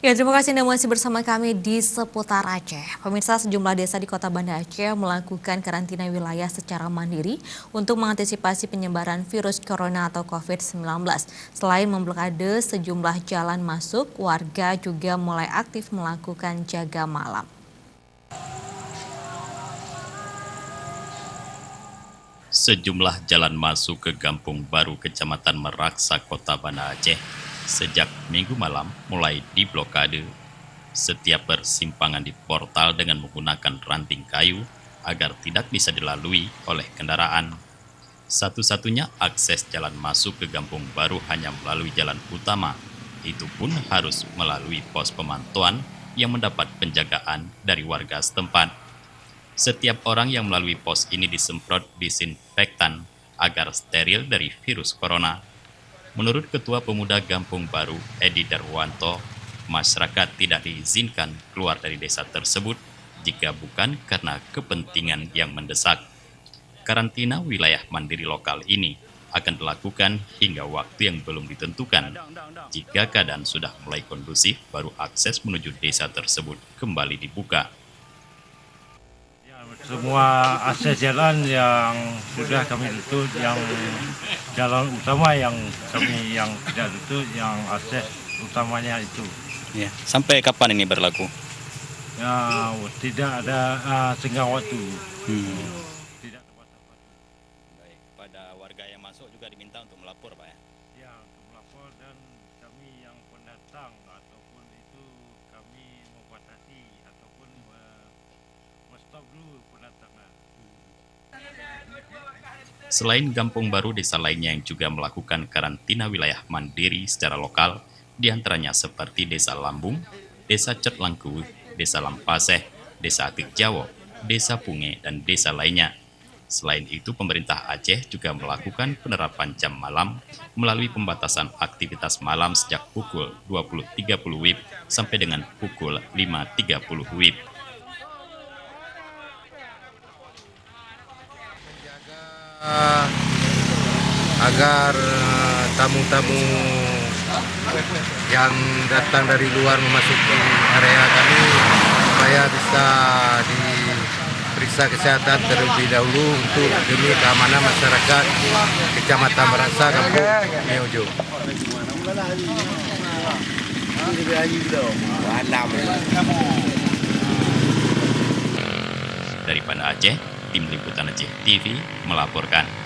Ya, terima kasih Anda masih bersama kami di seputar Aceh. Pemirsa, sejumlah desa di Kota Banda Aceh melakukan karantina wilayah secara mandiri untuk mengantisipasi penyebaran virus corona atau COVID-19. Selain memblokade sejumlah jalan masuk, warga juga mulai aktif melakukan jaga malam. Sejumlah jalan masuk ke Kampung Baru Kecamatan Meraksa, Kota Banda Aceh sejak Minggu malam mulai diblokade. Setiap persimpangan di portal dengan menggunakan ranting kayu agar tidak bisa dilalui oleh kendaraan. Satu-satunya akses jalan masuk ke Kampung Baru hanya melalui jalan utama. Itu pun harus melalui pos pemantauan yang mendapat penjagaan dari warga setempat. Setiap orang yang melalui pos ini disemprot disinfektan agar steril dari virus corona. Menurut Ketua Pemuda Kampung Baru, Edi Darwanto, masyarakat tidak diizinkan keluar dari desa tersebut jika bukan karena kepentingan yang mendesak. Karantina wilayah mandiri lokal ini akan dilakukan hingga waktu yang belum ditentukan. Jika keadaan sudah mulai kondusif, baru akses menuju desa tersebut kembali dibuka. Semua akses jalan yang sudah kami tutup, yang jalan utama yang kami yang tidak tutup, yang akses utamanya itu. Ya, sampai kapan ini berlaku? Ya, tidak ada tenggang waktu. Tidak ada batas-batas. Baik, pada warga yang masuk juga diminta untuk melapor, Pak ya? Ya, untuk melapor dan kami yang pendatang ataupun itu kami membatasi ataupun stop dulu pendatangan. Selain Kampung Baru, desa lainnya yang juga melakukan karantina wilayah mandiri secara lokal, diantaranya seperti Desa Lambung, Desa Cetlangku, Desa Lampaseh, Desa Atik Jawo, Desa Punge, dan desa lainnya. Selain itu, pemerintah Aceh juga melakukan penerapan jam malam melalui pembatasan aktivitas malam sejak pukul 20.30 WIB sampai dengan pukul 5.30 WIB. Agar tamu-tamu yang datang dari luar memasuki area kami supaya bisa diperiksa kesehatan terlebih dahulu untuk demi keamanan masyarakat Kecamatan Meraksa, Kampung Meojo. Dari Banda Aceh, Tim Liputan Aceh TV melaporkan.